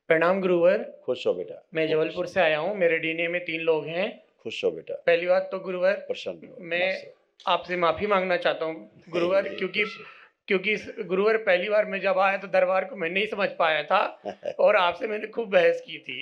प्रणाम गुरुवर। खुश हो बेटा। मैं जबलपुर से आया हूँ। मेरे डीएनए में 3 लोग हैं। खुश हो बेटा। पहली बात तो गुरुवर, प्रसन्न हो। मैं आपसे माफ़ी माँगना चाहता हूँ गुरुवर, क्योंकि गुरुवर पहली बार मैं जब आया तो दरबार को मैं नहीं समझ पाया था और आपसे मैंने खूब बहस की थी।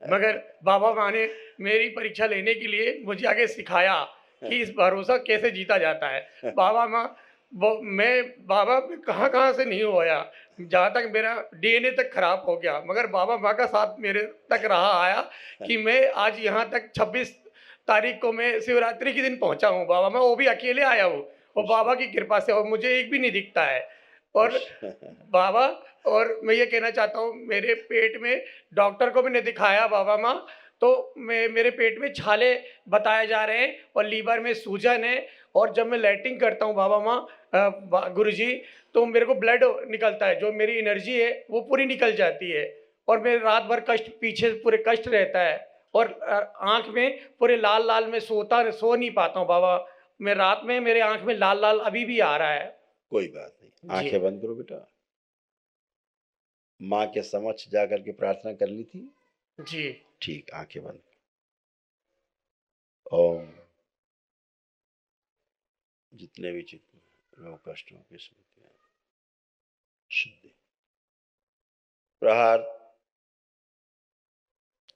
मगर बाबा माँ ने मेरी परीक्षा लेने के लिए मुझे आगे सिखाया कि इस भरोसा कैसे जीता जाता है। बाबा माँ मैं बाबा कहाँ से नहीं होया, जहाँ तक मेरा डीएनए तक खराब हो गया, मगर बाबा माँ का साथ मेरे तक रहा आया कि मैं आज यहाँ तक 26 तारीख को मैं शिवरात्रि के दिन पहुँचा हूँ। बाबा मैं वो भी अकेले आया हूँ और बाबा की कृपा से, और मुझे एक भी नहीं दिखता है। और बाबा, और मैं ये कहना चाहता हूँ, मेरे पेट में डॉक्टर को भी नहीं दिखाया बाबा माँ, तो मेरे पेट में छाले बताए जा रहे हैं और लीवर में सूजन है। और जब मैं लैट्रिन करता हूँ बाबा माँ गुरुजी, तो मेरे को ब्लड निकलता है, जो मेरी एनर्जी है वो पूरी निकल जाती है और मेरे रात भर कष्ट, पीछे पूरे कष्ट रहता है और आँख में पूरे लाल-लाल, मैं सो नहीं पाता हूँ बाबा। मैं रात में मेरे आँख में लाल-लाल अभी भी आ रहा है। कोई बात नहीं, जी। आंखें बंद करो बेटा। माँ के समक्ष जाकर के प्रार्थना कर ली थी? जी। ठीक, आंखें बंद। ओम। जितने भी चित्त रोग कष्टों की स्मृतियां शुद्धि प्रहार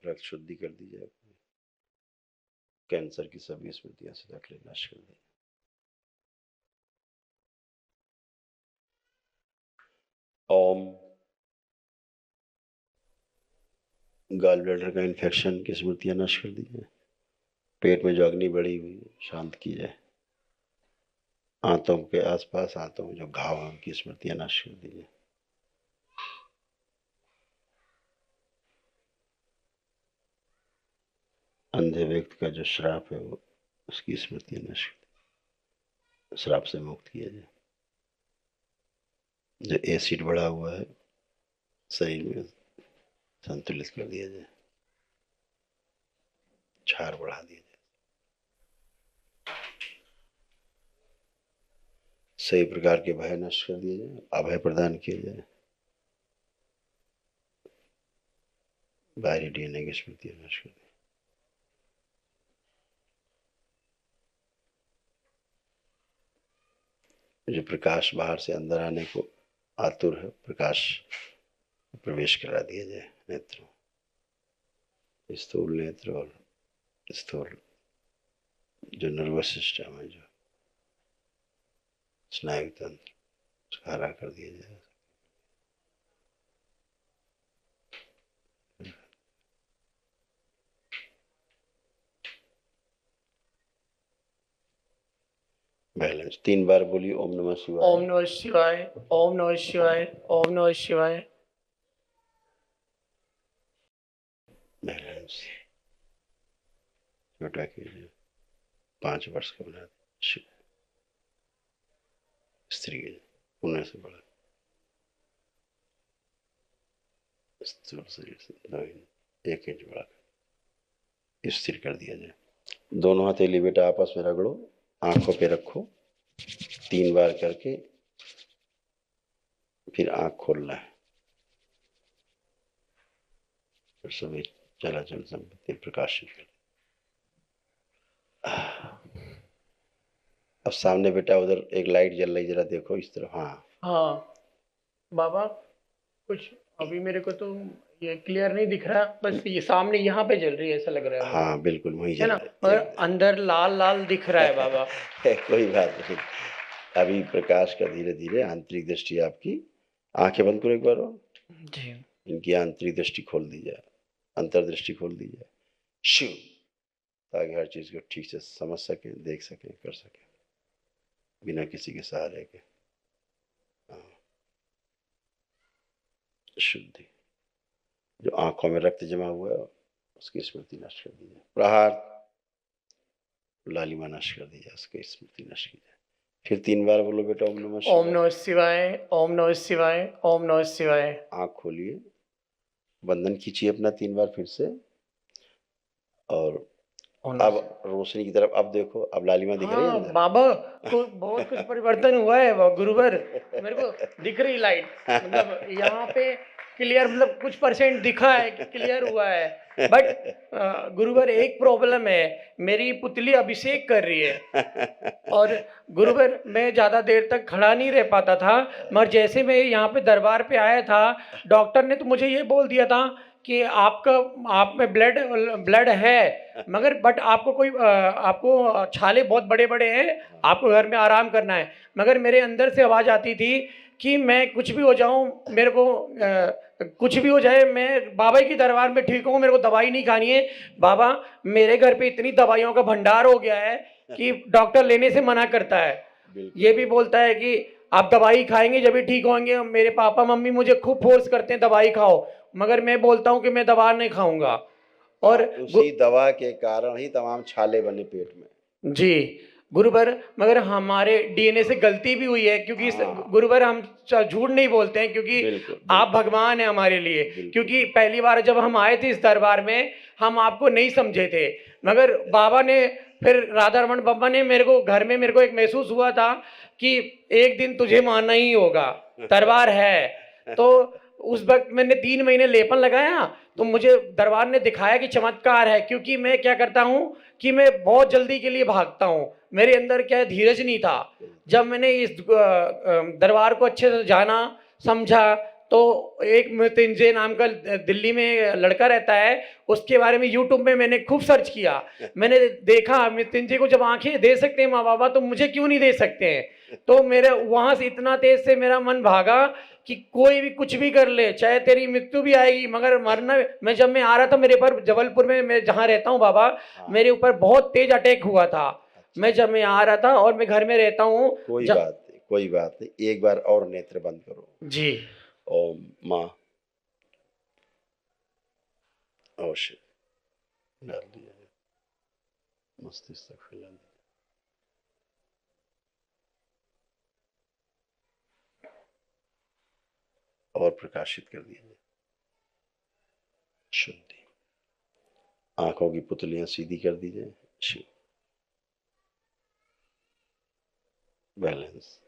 रक्त शुद्धि कर दी जाए। कैंसर की सभी स्मृतियां सदा के लिए नष्ट कर दी। ओम। गॉल ब्लैडर का इन्फेक्शन की स्मृतियां नष्ट कर दी जाए। पेट में जो अग्नि बढ़ी हुई शांत की जाए। आंतों के आसपास, आंतों में जो घाव है उनकी स्मृतियां नष्ट कर दी जाए। अंधे व्यक्ति का जो श्राप है वो, उसकी स्मृतियां नष्ट कर दी, श्राप से मुक्त किया जाए। जो एसिड बढ़ा हुआ है शरीर में, संतुलित कर दिया जाए। क्षार बढ़ा दिया जाए। सही प्रकार के भय नष्ट कर दिए जाए, अभय प्रदान किया जाए। बाहरी डीएनए की स्मृतियां नष्ट कर दी। जो प्रकाश बाहर से अंदर आने को आतुर है, प्रकाश प्रवेश करा दिया जाए नेत्रों, स्थूल नेत्र और स्थूल जो नर्वस सिस्टम है, जो स्नायु तंत्र, हरा कर दिया जाए। बैलेंस 3 बार बोलिए। ओम नमः शिवाय। ओम नमः शिवाय। ओम नमः शिवाय। ओम नमः शिवाय। बैलेंस छोटा कीजिए। 5 वर्ष का बना स्त्री के पुण्य से बड़ा स्थूल शरीर से 1 इंच बड़ा स्थिर कर दिया जाए। दोनों हथेली बेटा आपस में रगड़ो, आंखों पे रखो 3 बार करके, फिर आंख खोलना है। फिर सभी चलाचल संपत्ति प्रकाशित कर। अब सामने बेटा उधर एक लाइट जल रही, जरा देखो इस तरफ। हाँ बाबा, कुछ अभी मेरे को तो ये क्लियर नहीं दिख रहा, बस ये सामने यहाँ पे जल रही है ऐसा लग रहा है। हाँ बिल्कुल वही है जल ना, रहा है, मगर अंदर लाल लाल दिख रहा है बाबा। कोई बात नहीं। अभी प्रकाश का धीरे धीरे आंतरिक दृष्टि आपकी, आंखें बंद करो एक बार और। जी। इनकी आंतरिक दृष्टि खोल दी जाए, अंतर्दृष्टि खोल दी जाए शिव, ताकि हर चीज को ठीक से समझ सके, देख सके, कर सके बिना किसी के सहारे के। शुद्धि जो आंखों में रक्त जमा हुआ है उसकी स्मृति नष्ट कर दी जाए। प्रहार लालिमा नष्ट कर दी जाए, उसकी स्मृति नष्ट की जाए। फिर 3 बार बोलो बेटा ओम नमः शिवाय। ओम नमः शिवाय। ओम नमः शिवाय। ओम नमः शिवाय। आंख खोलिए, बंधन खींचिए अपना 3 बार फिर से, और ओम अब नमः रोशनी की तरफ अब देखो, अब लालिमा दिख रही है हाँ अंदर। बाबा, तो बहुत कुछ परिवर्तन हुआ है गुरुवर, मेरे को दिख रही लाइट, मतलब यहाँ पे क्लियर, मतलब कुछ परसेंट दिखा है कि क्लियर हुआ है। बट गुरुवर एक प्रॉब्लम है, मेरी पुतली अभिषेक कर रही है और गुरुवर मैं ज़्यादा देर तक खड़ा नहीं रह पाता था, मगर जैसे मैं यहाँ पे दरबार पे आया था, डॉक्टर ने तो मुझे ये बोल दिया था कि आपका आप में ब्लड ब्लड है, मगर बट आपको कोई आपको छाले बहुत बड़े बड़े हैं, आपको घर में आराम करना है। मगर मेरे अंदर से आवाज़ आती थी कि मैं कुछ भी हो जाऊं, मेरे को कुछ भी हो जाए, मैं बाबा की दरबार में ठीक हूँ, मेरे को दवाई नहीं खानी है। बाबा मेरे घर पे इतनी दवाइयों का भंडार हो गया है कि डॉक्टर लेने से मना करता है, ये भी बोलता है कि आप दवाई खाएंगे जब भी ठीक होंगे। मेरे पापा मम्मी मुझे खूब फोर्स करते हैं दवाई खाओ, मगर मैं बोलता हूँ कि मैं दवा नहीं खाऊंगा। और उसी दवा के कारण ही तमाम छाले बने पेट में। जी गुरुवर, मगर हमारे डीएनए से गलती भी हुई है, क्योंकि गुरुवर हम झूठ नहीं बोलते हैं, क्योंकि बिल्कुल, आप भगवान हैं हमारे लिए। क्योंकि पहली बार जब हम आए थे इस दरबार में, हम आपको नहीं समझे थे, मगर बाबा ने, फिर राधा रमन बाबा ने मेरे को घर में, मेरे को एक महसूस हुआ था कि एक दिन तुझे मानना ही होगा, दरबार है। तो उस वक्त मैंने 3 महीने लेपन लगाया, तो मुझे दरबार ने दिखाया कि चमत्कार है। क्योंकि मैं क्या करता हूँ कि मैं बहुत जल्दी के लिए भागता हूँ, मेरे अंदर क्या है, धीरज नहीं था। जब मैंने इस दरबार को अच्छे से जाना समझा, तो एक मृत्युंजय नाम का दिल्ली में लड़का रहता है, उसके बारे में यूट्यूब में मैंने खूब सर्च किया। मैंने देखा मृत्युंजय को जब आंखें दे सकते हैं माँ बाबा, तो मुझे क्यों नहीं दे सकते हैं। तो मेरे वहां से इतना तेज से मेरा मन भागा कि कोई भी कुछ भी कर ले, चाहे तेरी मृत्यु भी आएगी, मगर मरना। मैं जब मैं आ रहा था, मेरे पर जबलपुर में, मैं जहाँ रहता हूँ बाबा, मेरे ऊपर बहुत तेज अटैक हुआ था। जब मैं आ रहा था, और मैं घर में रहता हूँ। कोई बात नहीं, एक बार और नेत्र बंद करो जी। ओम माँ, अवश्य डाल दिया, मस्तिष्क तक फैला दिया। और प्रकाशित कर दिया, शुद्धि। आंखों की पुतलियां सीधी कर दी जाए, शिव बैलेंस।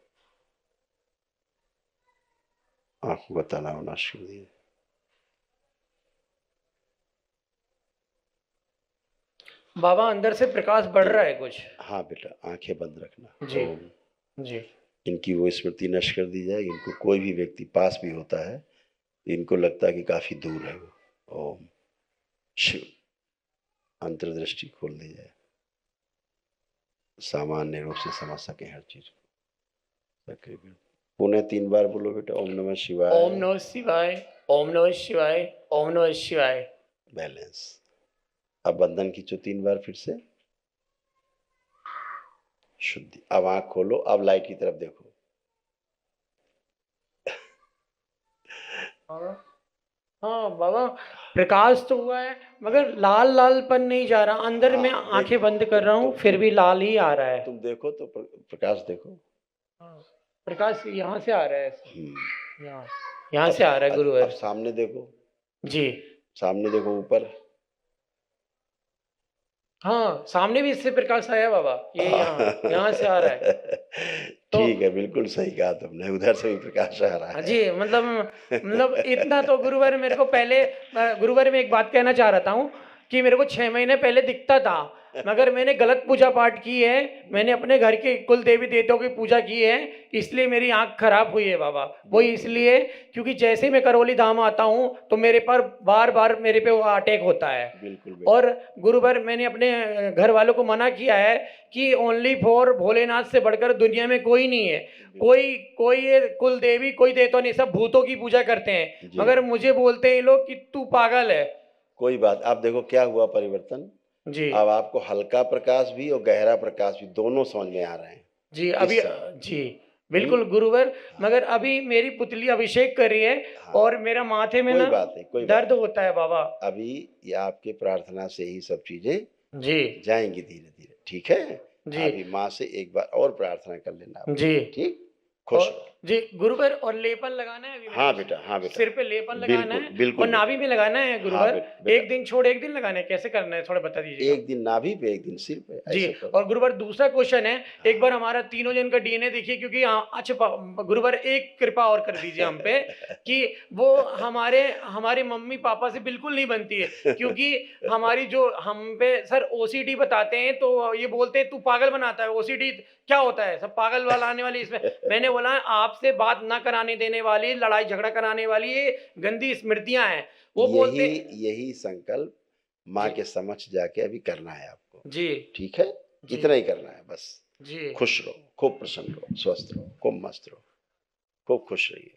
आंखों का तनाव नाश कर दिया। बाबा अंदर से प्रकाश बढ़ रहा है कुछ। हाँ बेटा, आंखें बंद रखना। जी जी। इनकी वो स्मृति नष्ट कर दी जाए। इनको कोई भी व्यक्ति पास भी होता है, इनको लगता है कि काफी दूर है वो। ओम शिव, अंतर्दृष्टि खोल दी जाए, सामान्य रूप से समझ सके हर चीज को। पुणे 3 बार बोलो बेटा, ओम नमः शिवाय, ओम नमः शिवाय, ओम नमः शिवाय, ओम नमः शिवाय। बैलेंस। अब बंधन खींचो 3 बार फिर से, शुद्धि। अब आंख खोलो, अब लाइट की तरफ देखो। हाँ बाबा, प्रकाश तो हुआ है, मगर लाल लालपन नहीं जा रहा अंदर। हाँ, मैं आंखें बंद कर रहा हूँ, फिर भी लाल ही आ रहा है। तुम देखो तो प्रकाश देखो। हाँ, प्रकाश यहाँ से आ रहा है, यहाँ से आ रहा है गुरुवर। अब सामने देखो जी, सामने देखो, ऊपर। हाँ सामने भी इससे प्रकाश आया बाबा, ये यहाँ से आ रहा है। तो ठीक है, बिल्कुल सही कहा तुमने, उधर से भी प्रकाश आ रहा है। जी, मतलब इतना तो गुरुवर मेरे को पहले, गुरुवर में एक बात कहना चाह रहा हूँ कि मेरे को 6 महीने पहले दिखता था, मगर मैंने गलत पूजा पाठ की है। मैंने अपने घर के कुल देवी देवताओं की पूजा की है, इसलिए मेरी आंख खराब हुई है बाबा। वो इसलिए क्योंकि जैसे मैं करौली धाम आता हूँ, तो मेरे पर बार बार मेरे पे वो अटैक होता है। बिल्कुल। और गुरुवर मैंने अपने घर वालों को मना किया है कि ओनली फॉर भोलेनाथ से बढ़कर दुनिया में कोई नहीं है। कोई ये कुल देवी कोई देवता नहीं, सब भूतों की पूजा करते हैं। मगर मुझे बोलते हैं ये लोग कि तू पागल है। कोई बात, आप देखो क्या हुआ परिवर्तन जी। अब आपको हल्का प्रकाश भी और गहरा प्रकाश भी दोनों समझ में आ रहे हैं जी अभी। जी बिल्कुल गुरुवर, मगर अभी मेरी पुतली अभिषेक कर रही है। और मेरा माथे में ना दर्द होता है बाबा। अभी ये आपके प्रार्थना से ही सब चीजें जी जाएंगी धीरे धीरे, ठीक है। जी। अभी माँ से एक बार और प्रार्थना कर लेना जी। ठीक। खुश और रहो। जी गुरुवर, और लेपन लगाना है अभी हाँ मेरे बेटा, हाँ बेटा, सिर पे लेपन लगाना बिल्कुल है बिल्कुल और बेटा। नाभि में लगाना है हाँ गुरुवर। बेटा, एक दिन छोड़ एक दिन लगाना है, कैसे करना है थोड़ा बता दीजिएगा। एक दिन नाभि पे एक दिन सिर पे, जी, ऐसे करो। और गुरुवर दूसरा क्वेश्चन है, एक हाँ। बार हमारा तीनों जन का डीएनए देखिए, क्योंकि अच्छा गुरुवर एक कृपा और कर दीजिए हम पे कि वो हमारे मम्मी पापा से बिल्कुल नहीं बनती है, क्योंकि हमारी जो हम पे सर ओसीडी बताते हैं तो ये बोलते हैं तू पागल बनाता है। ओसीडी क्या होता है, सब पागल वाला आने वाली इसमें। मैंने बोला आपसे बात ना कराने देने वाली, लड़ाई झगड़ा कराने वाली ये गंदी स्मृतियां हैं। वो बोलते यही संकल्प माँ जी के समक्ष जाके अभी करना है आपको, जी ठीक है? जी इतना ही करना है बस। जी खुश रहो, खूब प्रसन्न रहो, स्वस्थ रहो, खूब मस्त रहो, खूब खुश रहिए।